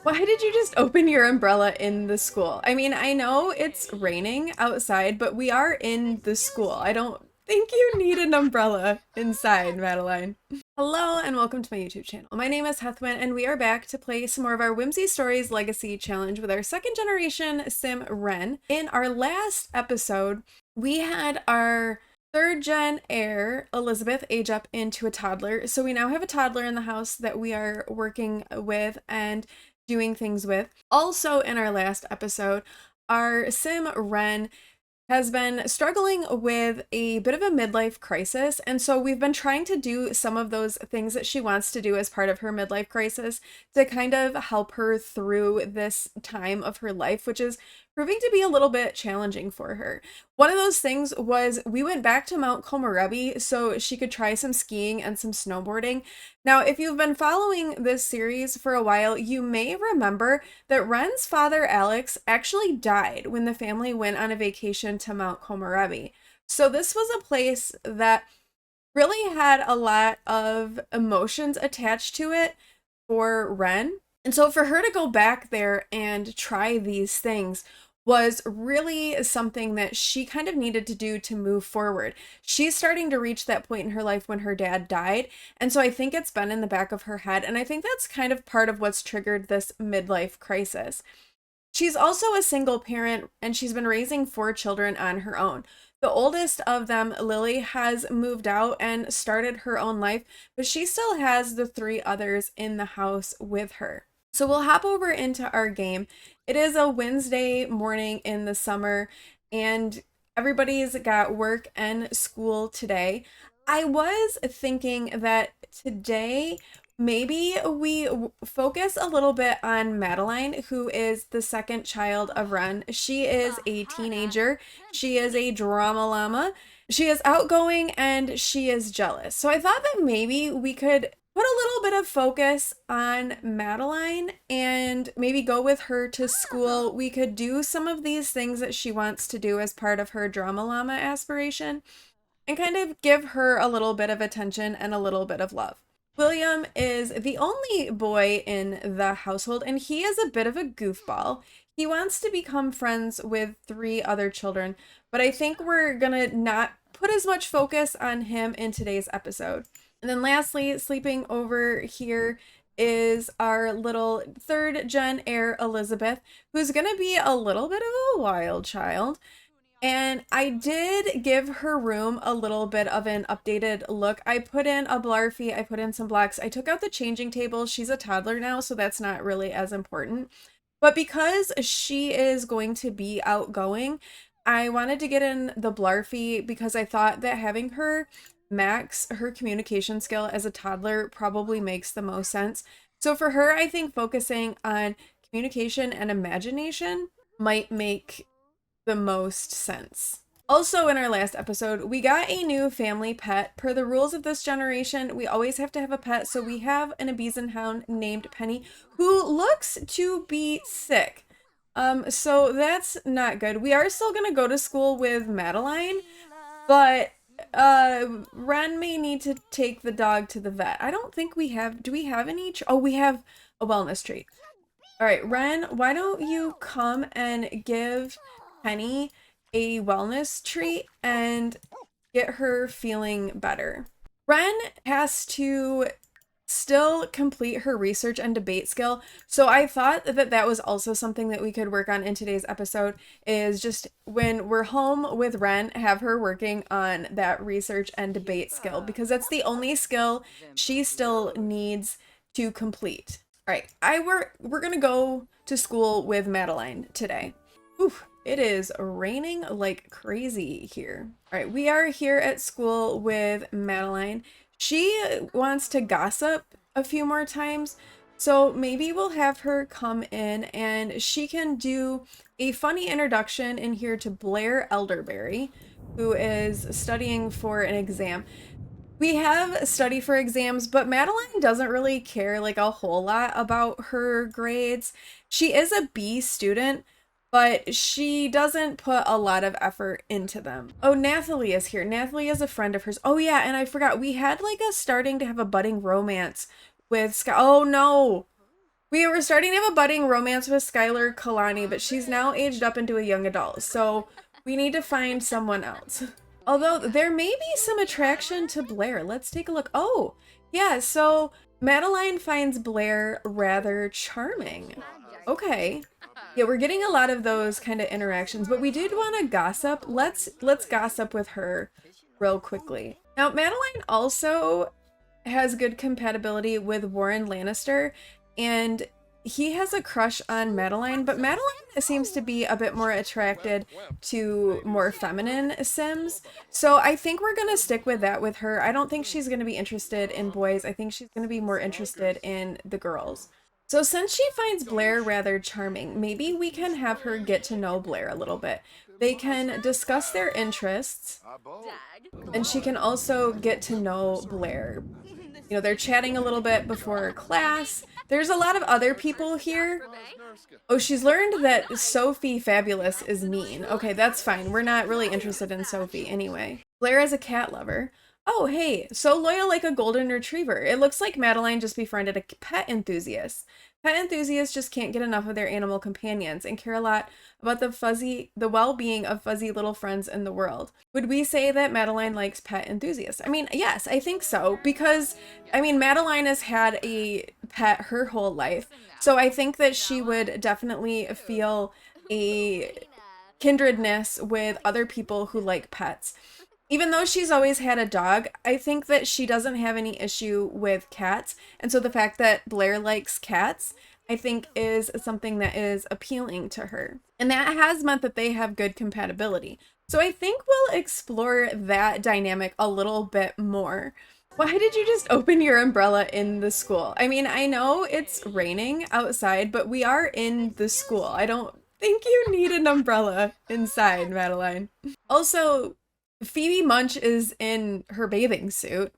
Why did you just open your umbrella in the school? I mean, I know it's raining outside, but we are in the school. I don't think you need an umbrella inside, Madeline. Hello and welcome to my YouTube channel. My name is Heathwyn and we are back to play some more of our Whimsy Stories Legacy Challenge with our second generation sim Ren. In our last episode, we had our third gen heir, Elizabeth, age up into a toddler. So we now have a toddler in the house that we are working with and doing things with. Also, in our last episode, our sim Ren has been struggling with a bit of a midlife crisis. And so we've been trying to do some of those things that she wants to do as part of her midlife crisis to kind of help her through this time of her life, which is proving to be a little bit challenging for her. One of those things was we went back to Mount Komorebi so she could try some skiing and some snowboarding. Now, if you've been following this series for a while, you may remember that Ren's father, Alex, actually died when the family went on a vacation to Mount Komorebi. So this was a place that really had a lot of emotions attached to it for Ren. And so for her to go back there and try these things was really something that she kind of needed to do to move forward. She's starting to reach that point in her life when her dad died. And so I think it's been in the back of her head. And I think that's kind of part of what's triggered this midlife crisis. She's also a single parent and she's been raising 4 children on her own. The oldest of them, Lily, has moved out and started her own life, but she still has the 3 others in the house with her. So we'll hop over into our game. It is a Wednesday morning in the summer and everybody's got work and school today. I was thinking that today maybe we focus a little bit on Madeline, who is the second child of Ren. She is a teenager. She is a drama llama. She is outgoing and she is jealous. So I thought that maybe we could put a little bit of focus on Madeline and maybe go with her to school. We could do some of these things that she wants to do as part of her drama llama aspiration and kind of give her a little bit of attention and a little bit of love. William is the only boy in the household, and he is a bit of a goofball. He wants to become friends with 3 other children, but I think we're gonna not put as much focus on him in today's episode. And then lastly, sleeping over here is our little third gen heir, Elizabeth, who's gonna be a little bit of a wild child. And I did give her room a little bit of an updated look. I put in a Blarfy, I put in some blocks. I took out the changing table. She's a toddler now, so that's not really as important. But because she is going to be outgoing, I wanted to get in the Blarfy because I thought that having her max her communication skill as a toddler probably makes the most sense. So for her, I think focusing on communication and imagination might make the most sense. Also, in our last episode, we got a new family pet. Per the rules of this generation, we always have to have a pet, so we have an Abeesan hound named Penny, who looks to be sick. So that's not good. We are still gonna go to school with Madeline, but Ren may need to take the dog to the vet. I don't think we have, do we have any? Oh, we have a wellness treat. All right, Ren, why don't you come and give Penny a wellness treat and get her feeling better. Ren has to still complete her research and debate skill. So I thought that that was also something that we could work on in today's episode, is just when we're home with Ren, have her working on that research and debate skill, because that's the only skill she still needs to complete. All right, we're gonna go to school with Madeline today. Oof. It is raining like crazy here. All right, we are here at school with Madeline. She wants to gossip a few more times, so maybe we'll have her come in and she can do a funny introduction in here to Blair Elderberry, who is studying for an exam. We have study for exams, but Madeline doesn't really care like a whole lot about her grades. She is a B student, but she doesn't put a lot of effort into them. Oh, Nathalie is here. Nathalie is a friend of hers. Oh yeah, and I forgot, we had like a starting to have a budding romance with Scott. Oh no. We were starting to have a budding romance with Skylar Kalani, but she's now aged up into a young adult, so we need to find someone else. Although there may be some attraction to Blair. Let's take a look. Oh, yeah, so Madeline finds Blair rather charming. Okay. Yeah, we're getting a lot of those kind of interactions, but we did want to gossip. Let's gossip with her real quickly. Now, Madeline also has good compatibility with Warren Lannister, and he has a crush on Madeline, but Madeline seems to be a bit more attracted to more feminine Sims. So I think we're going to stick with that with her. I don't think she's going to be interested in boys. I think she's going to be more interested in the girls. So since she finds Blair rather charming, maybe we can have her get to know Blair a little bit. They can discuss their interests, and she can also get to know Blair. You know, they're chatting a little bit before class. There's a lot of other people here. Oh, she's learned that Sophie Fabulous is mean. Okay, that's fine. We're not really interested in Sophie anyway. Blair is a cat lover. Oh, hey, so loyal like a golden retriever. It looks like Madeline just befriended a pet enthusiast. Pet enthusiasts just can't get enough of their animal companions and care a lot about the well-being of fuzzy little friends in the world. Would we say that Madeline likes pet enthusiasts? I mean, yes, I think so, because, I mean, Madeline has had a pet her whole life, so I think that she would definitely feel a kindredness with other people who like pets. Even though she's always had a dog, I think that she doesn't have any issue with cats. And so the fact that Blair likes cats, I think is something that is appealing to her. And that has meant that they have good compatibility. So I think we'll explore that dynamic a little bit more. Why did you just open your umbrella in the school? I mean, I know it's raining outside, but we are in the school. I don't think you need an umbrella inside, Madeline. Also, Phoebe Munch is in her bathing suit.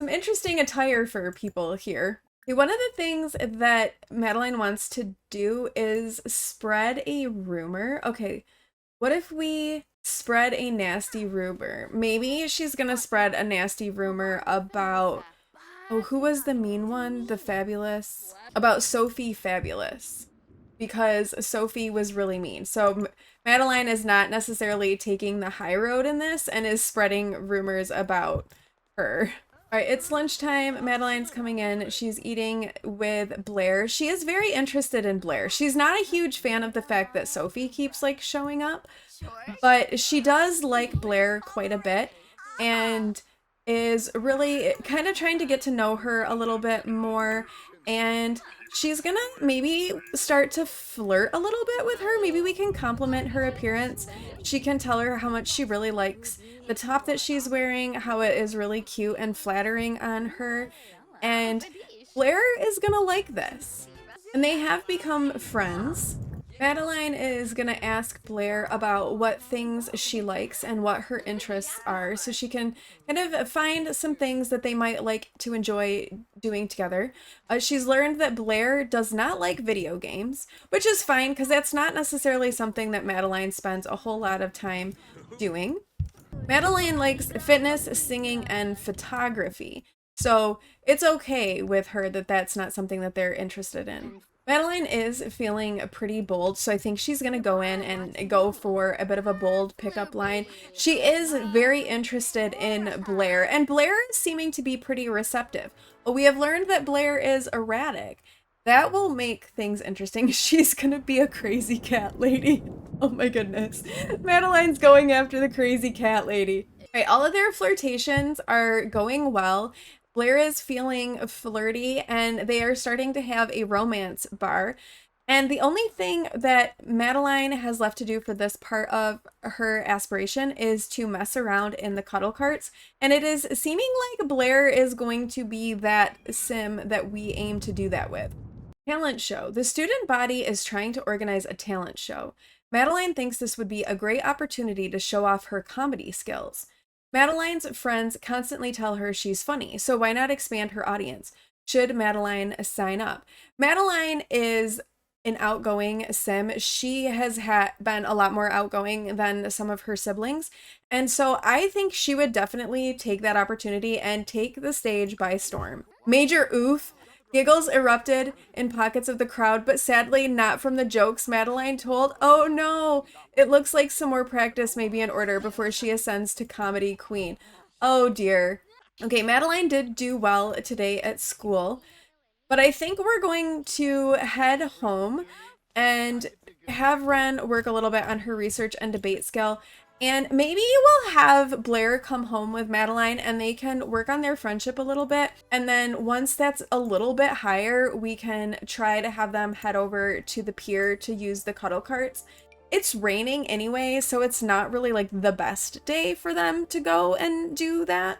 Some interesting attire for people here. One of the things that Madeline wants to do is spread a rumor. Okay, what if we spread a nasty rumor? Maybe she's gonna spread a nasty rumor about, oh, who was the mean one? The Fabulous? About Sophie Fabulous. Because Sophie was really mean. So Madeline is not necessarily taking the high road in this and is spreading rumors about her. All right, it's lunchtime. Madeline's coming in. She's eating with Blair. She is very interested in Blair. She's not a huge fan of the fact that Sophie keeps like showing up, but she does like Blair quite a bit and is really kind of trying to get to know her a little bit more. And she's gonna maybe start to flirt a little bit with her. Maybe we can compliment her appearance. She can tell her how much she really likes the top that she's wearing, how it is really cute and flattering on her. And Blair is gonna like this. And they have become friends. Madeline is gonna ask Blair about what things she likes and what her interests are, so she can kind of find some things that they might like to enjoy doing together. She's learned that Blair does not like video games, which is fine because that's not necessarily something that Madeline spends a whole lot of time doing. Madeline likes fitness, singing, and photography, so it's okay with her that that's not something that they're interested in. Madeline is feeling pretty bold, so I think she's going to go in and go for a bit of a bold pickup line. She is very interested in Blair, and Blair is seeming to be pretty receptive. Well, we have learned that Blair is erratic. That will make things interesting. She's going to be a crazy cat lady. Oh my goodness. Madeline's going after the crazy cat lady. Right, all of their flirtations are going well. Blair is feeling flirty and they are starting to have a romance bar. And the only thing that Madeline has left to do for this part of her aspiration is to mess around in the cuddle carts. And it is seeming like Blair is going to be that sim that we aim to do that with. Talent show. The student body is trying to organize a talent show. Madeline thinks this would be a great opportunity to show off her comedy skills. Madeline's friends constantly tell her she's funny, so why not expand her audience? Should Madeline sign up? Madeline is an outgoing sim. She has been a lot more outgoing than some of her siblings, and so I think she would definitely take that opportunity and take the stage by storm. Major oof. Giggles erupted in pockets of the crowd, but sadly not from the jokes Madeline told. Oh no, it looks like some more practice may be in order before she ascends to comedy queen. Oh dear. Okay, Madeline did do well today at school, but I think we're going to head home and have Ren work a little bit on her research and debate skill. And maybe we'll have Blair come home with Madeline and they can work on their friendship a little bit. And then once that's a little bit higher, we can try to have them head over to the pier to use the cuddle carts. It's raining anyway, so it's not really like the best day for them to go and do that.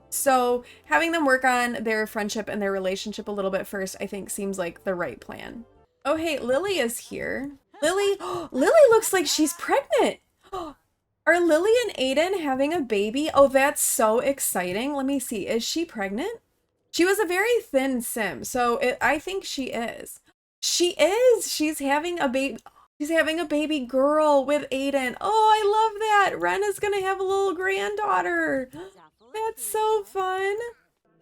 So having them work on their friendship and their relationship a little bit first, I think seems like the right plan. Oh, hey, Lily is here. Lily, Lily looks like she's pregnant. Are Lily and Aiden having a baby? Oh, that's so exciting. Let me see. Is she pregnant? She was a very thin sim, so I think she is. She is. She's having a baby. She's having a baby girl with Aiden. Oh, I love that. Ren is gonna have a little granddaughter. That's so fun.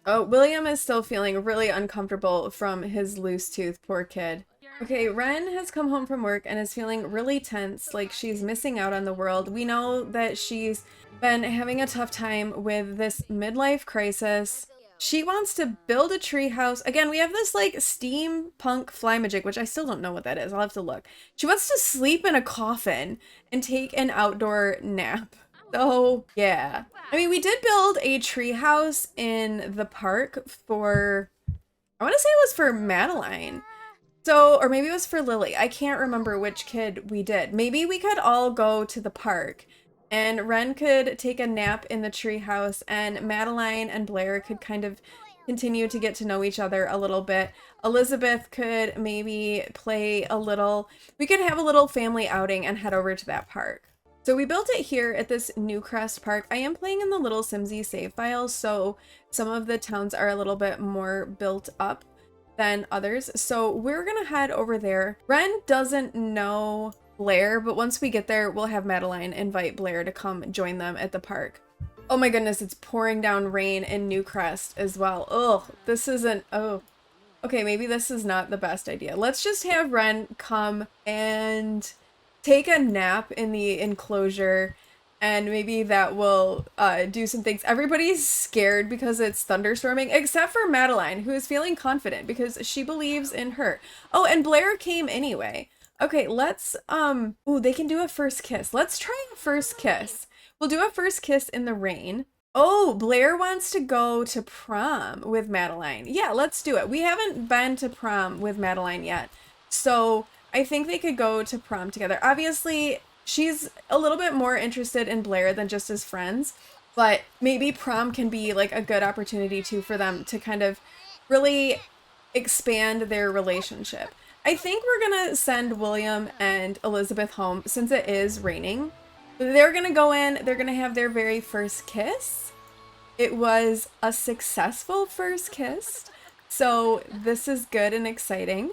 Oh, William is still feeling really uncomfortable from his loose tooth, poor kid. Okay, Ren has come home from work and is feeling really tense, like she's missing out on the world. We know that she's been having a tough time with this midlife crisis. She wants to build a tree house. Again, we have this like steampunk flymagic, which I still don't know what that is. I'll have to look. She wants to sleep in a coffin and take an outdoor nap. So, yeah. I mean, we did build a tree house in the park for, I want to say it was for Madeline. So, or maybe it was for Lily. I can't remember which kid we did. Maybe we could all go to the park and Ren could take a nap in the tree house and Madeline and Blair could kind of continue to get to know each other a little bit. Elizabeth could maybe play a little, we could have a little family outing and head over to that park. So we built it here at this Newcrest Park. I am playing in the little Simsy save files, so some of the towns are a little bit more built up than others. So we're gonna head over there. Ren doesn't know Blair, but once we get there, we'll have Madeline invite Blair to come join them at the park. Oh my goodness, it's pouring down rain in Newcrest as well. Oh, this isn't, oh. Okay, maybe this is not the best idea. Let's just have Ren come and take a nap in the enclosure and maybe that will do some things. Everybody's scared because it's thunderstorming, except for Madeline, who is feeling confident because she believes in her. Oh, and Blair came anyway. Okay, let's, ooh, they can do a first kiss. Let's try a first kiss. We'll do a first kiss in the rain. Oh, Blair wants to go to prom with Madeline. Yeah, let's do it. We haven't been to prom with Madeline yet, so I think they could go to prom together. Obviously, she's a little bit more interested in Blair than just as friends, but maybe prom can be like a good opportunity too for them to kind of really expand their relationship. I think we're gonna send William and Elizabeth home since it is raining. They're gonna go in, they're gonna have their very first kiss. It was a successful first kiss, so this is good and exciting.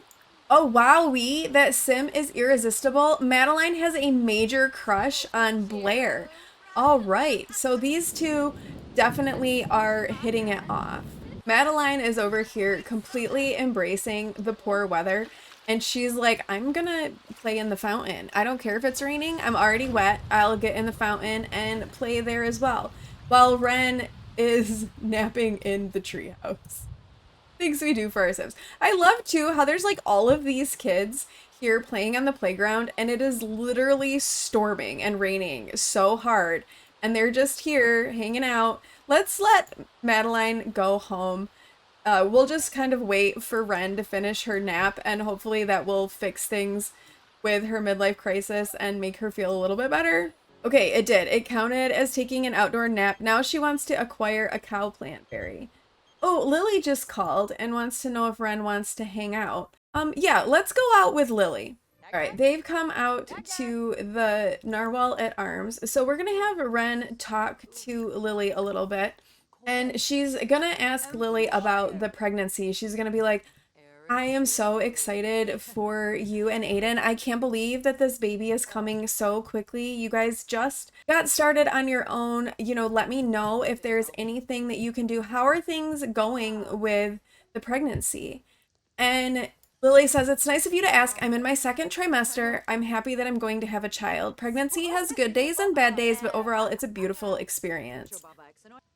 Oh, wowee, that sim is irresistible. Madeline has a major crush on Blair. All right, so these two definitely are hitting it off. Madeline is over here completely embracing the poor weather, and she's like, I'm gonna play in the fountain. I don't care if it's raining, I'm already wet. I'll get in the fountain and play there as well. While Ren is napping in the treehouse. Things we do for ourselves. I love too how there's like all of these kids here playing on the playground and it is literally storming and raining so hard and they're just here hanging out. Let's let Madeline go home. We'll just kind of wait for Ren to finish her nap and hopefully that will fix things with her midlife crisis and make her feel a little bit better. Okay, it did. It counted as taking an outdoor nap. Now she wants to acquire a cow plant berry. Oh, Lily just called and wants to know if Ren wants to hang out. Yeah, let's go out with Lily. All right, they've come out to the Narwhal at Arms. So we're gonna have Ren talk to Lily a little bit. And she's gonna ask Lily about the pregnancy. She's gonna be like, I am so excited for you and Aiden. I can't believe that this baby is coming so quickly. You guys just got started on your own. You know, let me know if there's anything that you can do. How are things going with the pregnancy? And Lily says, "It's nice of you to ask. I'm in my second trimester. I'm happy that I'm going to have a child. Pregnancy has good days and bad days, but overall, it's a beautiful experience."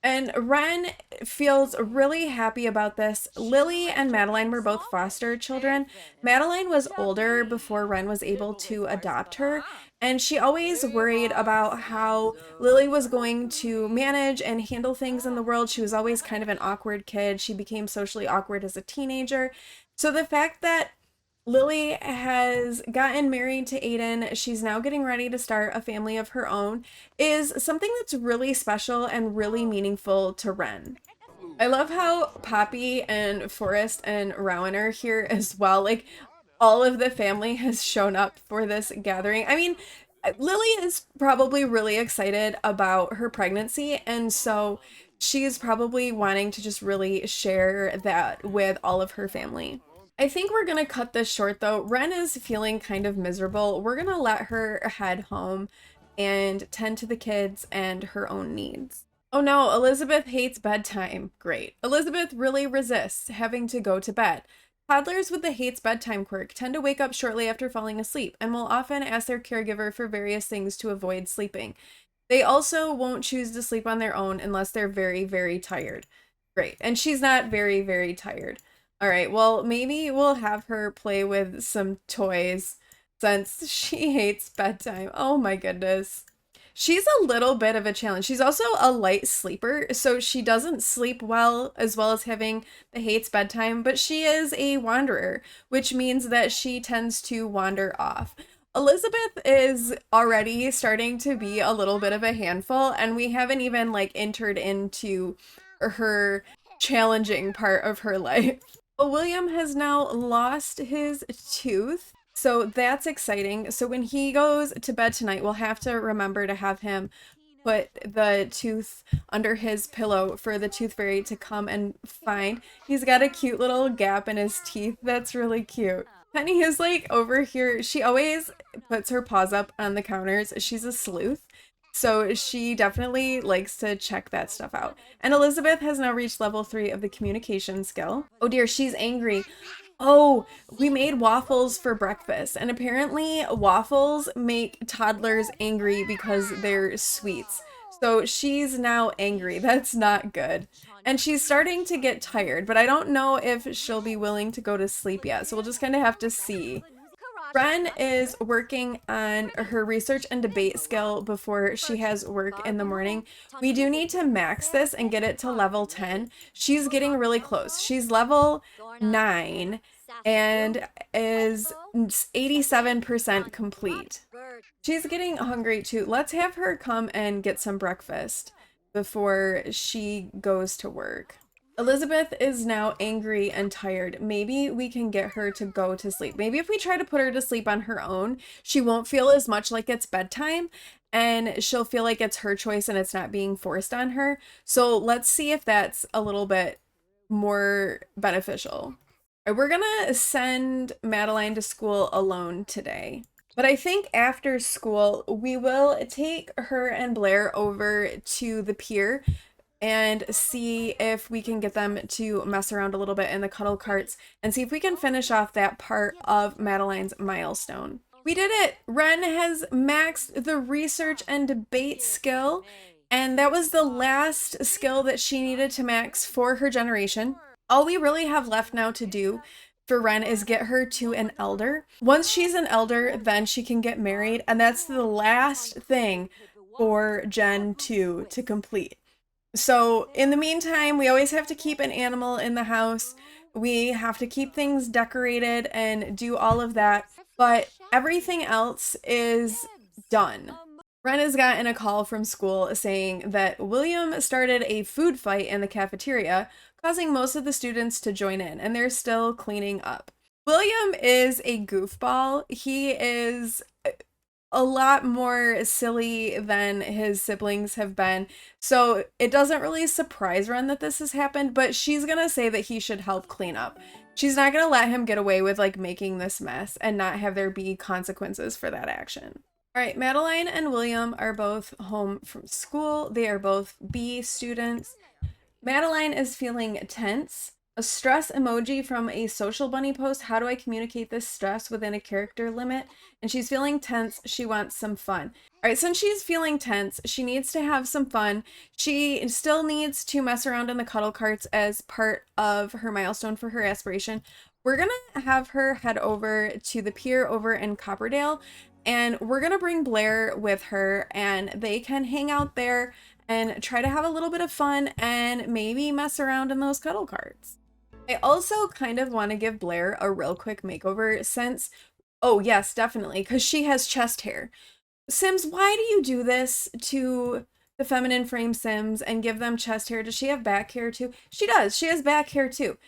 And Ren feels really happy about this. Lily and Madeline were both foster children. Madeline was older before Ren was able to adopt her, and she always worried about how Lily was going to manage and handle things in the world. She was always kind of an awkward kid. She became socially awkward as a teenager. So the fact that Lily has gotten married to Aiden, she's now getting ready to start a family of her own, is something that's really special and really meaningful to Ren. I love how Poppy and Forrest and Rowan are here as well. Like, all of the family has shown up for this gathering. I mean, Lily is probably really excited about her pregnancy, and so she's probably wanting to just really share that with all of her family. I think we're gonna cut this short though. Ren is feeling kind of miserable. We're gonna let her head home and tend to the kids and her own needs. Oh no, Elizabeth hates bedtime. Great. Elizabeth really resists having to go to bed. Toddlers with the hates bedtime quirk tend to wake up shortly after falling asleep and will often ask their caregiver for various things to avoid sleeping. They also won't choose to sleep on their own unless they're very, very tired. Great. And she's not very, very tired. All right, well, maybe we'll have her play with some toys since she hates bedtime. Oh my goodness. She's a little bit of a challenge. She's also a light sleeper, so she doesn't sleep well as well as having the hates bedtime, but she is a wanderer, which means that she tends to wander off. Elizabeth is already starting to be a little bit of a handful, and we haven't even like entered into her challenging part of her life. Well, William has now lost his tooth, so that's exciting. So when he goes to bed tonight, we'll have to remember to have him put the tooth under his pillow for the tooth fairy to come and find. He's got a cute little gap in his teeth. That's really cute. Penny is like over here. She always puts her paws up on the counters. She's a sleuth. So she definitely likes to check that stuff out. And Elizabeth has now reached level 3 of the communication skill. Oh dear, she's angry. Oh, we made waffles for breakfast, and apparently waffles make toddlers angry because they're sweets. So she's now angry. That's not good. And she's starting to get tired, but I don't know if she'll be willing to go to sleep yet. So we'll just kind of have to see. Ren is working on her research and debate skill before she has work in the morning. We do need to max this and get it to level 10. She's getting really close. She's level 9 and is 87% complete. She's getting hungry too. Let's have her come and get some breakfast before she goes to work. Elizabeth is now angry and tired. Maybe we can get her to go to sleep. Maybe if we try to put her to sleep on her own, she won't feel as much like it's bedtime and she'll feel like it's her choice and it's not being forced on her. So let's see if that's a little bit more beneficial. We're gonna send Madeline to school alone today. But I think after school, we will take her and Blair over to the pier and see if we can get them to mess around a little bit in the cuddle carts and see if we can finish off that part of Madeline's milestone. We did it! Ren has maxed the research and debate skill, and that was the last skill that she needed to max for her generation. All we really have left now to do for Ren is get her to an elder. Once she's an elder, then she can get married, and that's the last thing for Gen 2 to complete. So in the meantime, we always have to keep an animal in the house. We have to keep things decorated and do all of that, but everything else is done. Ren has gotten a call from school saying that William started a food fight in the cafeteria, causing most of the students to join in, and they're still cleaning up. William is a goofball. He is a lot more silly than his siblings have been. So it doesn't really surprise Ren that this has happened, but she's gonna say that he should help clean up. She's not gonna let him get away with like making this mess and not have there be consequences for that action. All right, Madeline and William are both home from school. They are both B students. Madeline is feeling tense. A stress emoji from a social bunny post. How do I communicate this stress within a character limit? And she's feeling tense. She wants some fun. All right, since she's feeling tense, she needs to have some fun. She still needs to mess around in the cuddle carts as part of her milestone for her aspiration. We're going to have her head over to the pier over in Copperdale, and we're going to bring Blair with her, and they can hang out there and try to have a little bit of fun and maybe mess around in those cuddle carts. I also kind of want to give Blair a real quick makeover since, oh yes, definitely, because she has chest hair. Sims, why do you do this to the feminine frame Sims and give them chest hair? Does she have back hair too? She does. She has back hair too.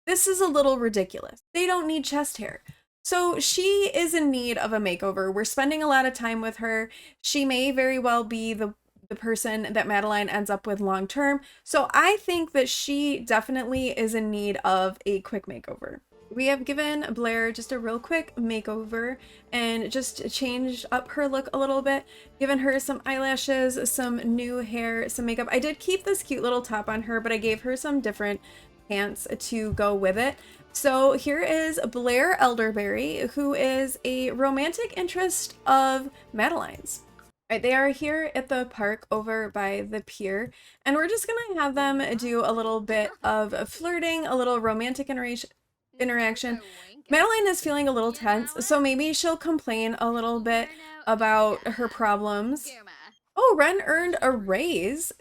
This is a little ridiculous. They don't need chest hair. So she is in need of a makeover. We're spending a lot of time with her. She may very well be the person that Madeline ends up with long term. So I think that she definitely is in need of a quick makeover. We have given Blair just a real quick makeover and just changed up her look a little bit, given her some eyelashes, some new hair, some makeup. I did keep this cute little top on her, but I gave her some different pants to go with it. So here is Blair Elderberry, who is a romantic interest of Madeline's. Right, they are here at the park over by the pier, and we're just gonna have them do a little bit of flirting, a little romantic interaction. Madeline is feeling a little tense, so maybe she'll complain a little bit about her problems. Oh, Ren earned a raise.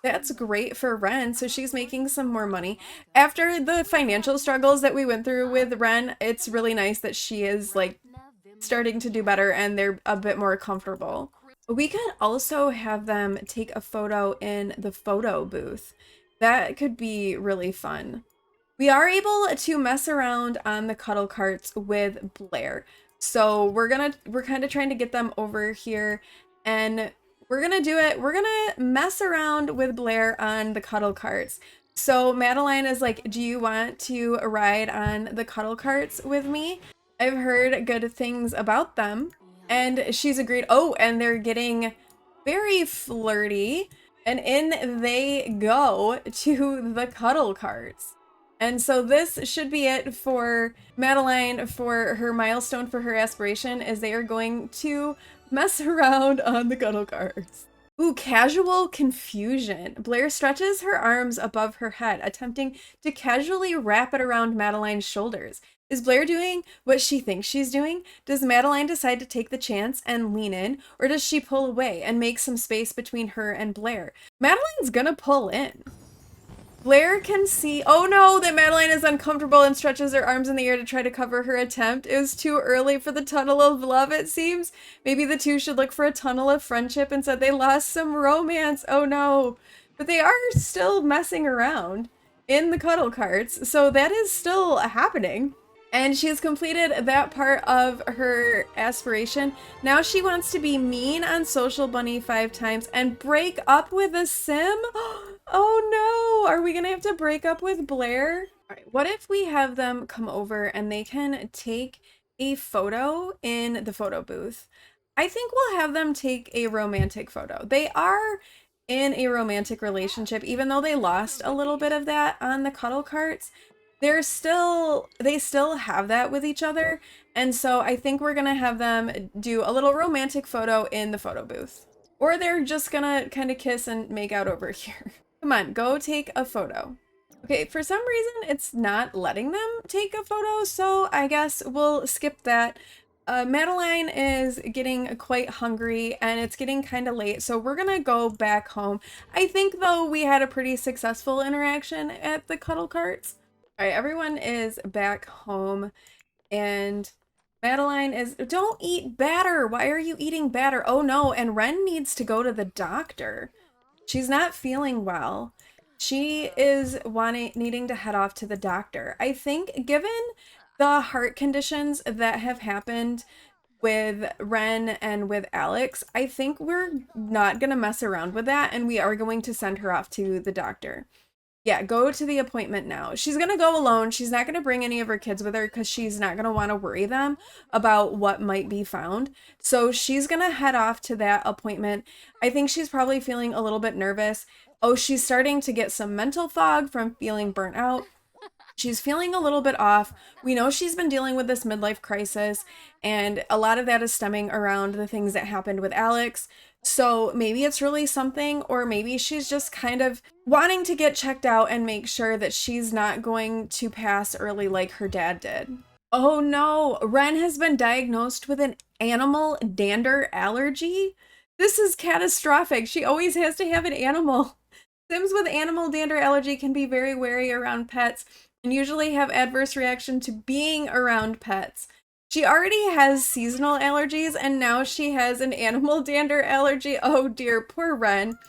That's great for Ren, so she's making some more money. After the financial struggles that we went through with Ren, it's really nice that she is like starting to do better and they're a bit more comfortable. We could also have them take a photo in the photo booth. That could be really fun. We are able to mess around on the cuddle carts with Blair. So we're kind of trying to get them over here and we're gonna do it. We're gonna mess around with Blair on the cuddle carts. So Madeline is like, do you want to ride on the cuddle carts with me? I've heard good things about them. And she's agreed. Oh, and they're getting very flirty. And in they go to the cuddle carts. And so this should be it for Madeline for her milestone for her aspiration, is they are going to mess around on the cuddle carts. Ooh, casual confusion. Blair stretches her arms above her head, attempting to casually wrap it around Madeline's shoulders. Is Blair doing what she thinks she's doing? Does Madeline decide to take the chance and lean in, or does she pull away and make some space between her and Blair? Madeline's gonna pull in. Blair can see, oh no, that Madeline is uncomfortable and stretches her arms in the air to try to cover her attempt. It was too early for the tunnel of love, it seems. Maybe the two should look for a tunnel of friendship and said they lost some romance. Oh no. But they are still messing around in the cuddle carts, so that is still happening. And she's completed that part of her aspiration. Now she wants to be mean on Social Bunny 5 times and break up with a sim? Oh no! Are we gonna have to break up with Blair? Alright, what if we have them come over and they can take a photo in the photo booth? I think we'll have them take a romantic photo. They are in a romantic relationship, even though they lost a little bit of that on the cuddle carts. They still have that with each other, and so I think we're gonna have them do a little romantic photo in the photo booth, or they're just gonna kind of kiss and make out over here. Come on, go take a photo. Okay, for some reason it's not letting them take a photo, so I guess we'll skip that. Madeline is getting quite hungry and it's getting kind of late, so we're gonna go back home. I think though we had a pretty successful interaction at the cuddle carts. All right, everyone is back home and Madeline is, don't eat batter. Why are you eating batter? Oh no, and Ren needs to go to the doctor. She's not feeling well. She is needing to head off to the doctor. I think given the heart conditions that have happened with Ren and with Alex, I think we're not gonna mess around with that and we are going to send her off to the doctor. Yeah, go to the appointment now. She's gonna go alone. She's not gonna bring any of her kids with her because she's not gonna want to worry them about what might be found. So she's gonna head off to that appointment. I think she's probably feeling a little bit nervous. Oh, she's starting to get some mental fog from feeling burnt out. She's feeling a little bit off. We know she's been dealing with this midlife crisis, and a lot of that is stemming around the things that happened with Alex. So maybe it's really something, or maybe she's just kind of wanting to get checked out and make sure that she's not going to pass early like her dad did. Oh no, Ren has been diagnosed with an animal dander allergy. This is catastrophic. She always has to have an animal. Sims with animal dander allergy can be very wary around pets and usually have adverse reaction to being around pets. She already has seasonal allergies and now she has an animal dander allergy. Oh dear, poor Ren.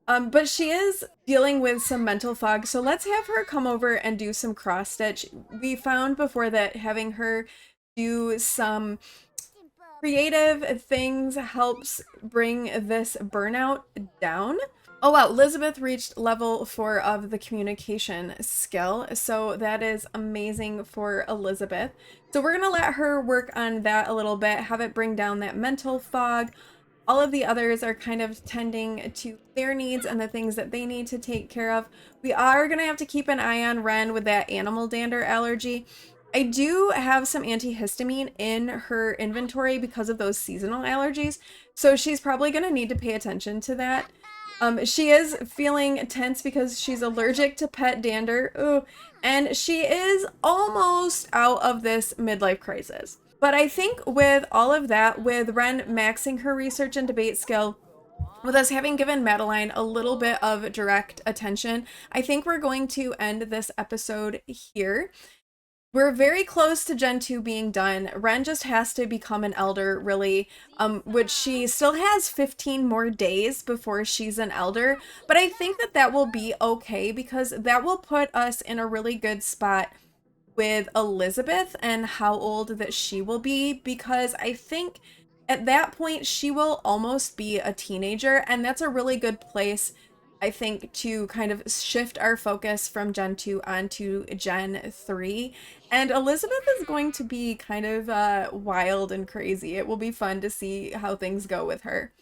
But she is dealing with some mental fog, so let's have her come over and do some cross stitch. We found before that having her do some creative things helps bring this burnout down. Oh wow, Elizabeth reached level 4 of the communication skill, so that is amazing for Elizabeth. So we're gonna let her work on that a little bit, have it bring down that mental fog. All of the others are kind of tending to their needs and the things that they need to take care of. We are gonna have to keep an eye on Ren with that animal dander allergy. I do have some antihistamine in her inventory because of those seasonal allergies, so she's probably gonna need to pay attention to that. She is feeling tense because she's allergic to pet dander. Ooh, and she is almost out of this midlife crisis. But I think with all of that, with Ren maxing her research and debate skill, with us having given Madeline a little bit of direct attention, I think we're going to end this episode here. We're very close to Gen 2 being done. Ren just has to become an elder, really, which she still has 15 more days before she's an elder. But I think that that will be okay because that will put us in a really good spot with Elizabeth and how old that she will be, because I think at that point she will almost be a teenager, and that's a really good place, I think, to kind of shift our focus from Gen 2 onto Gen 3. And Elizabeth is going to be kind of wild and crazy. It will be fun to see how things go with her.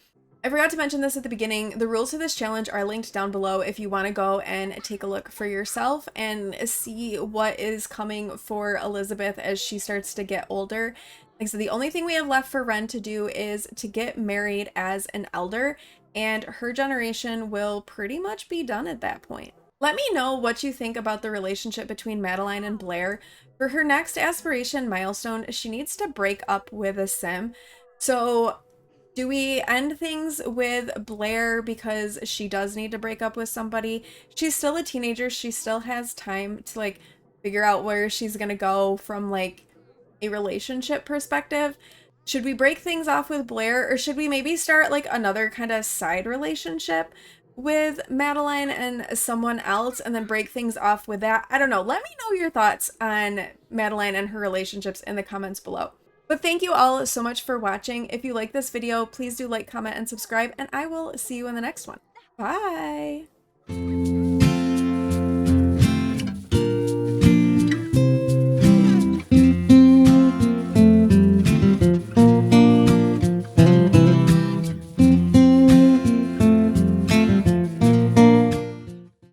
I forgot to mention this at the beginning. The rules to this challenge are linked down below if you want to go and take a look for yourself and see what is coming for Elizabeth as she starts to get older. Like I said, the only thing we have left for Ren to do is to get married as an elder, and her generation will pretty much be done at that point. Let me know what you think about the relationship between Madeline and Blair. For her next aspiration milestone, she needs to break up with a sim. So do we end things with Blair because she does need to break up with somebody? She's still a teenager. She still has time to like figure out where she's gonna go from like a relationship perspective. Should we break things off with Blair, or should we maybe start like another kind of side relationship with Madeline and someone else and then break things off with that? I don't know. Let me know your thoughts on Madeline and her relationships in the comments below. But thank you all so much for watching. If you like this video, please do like, comment, and subscribe, and I will see you in the next one. Bye!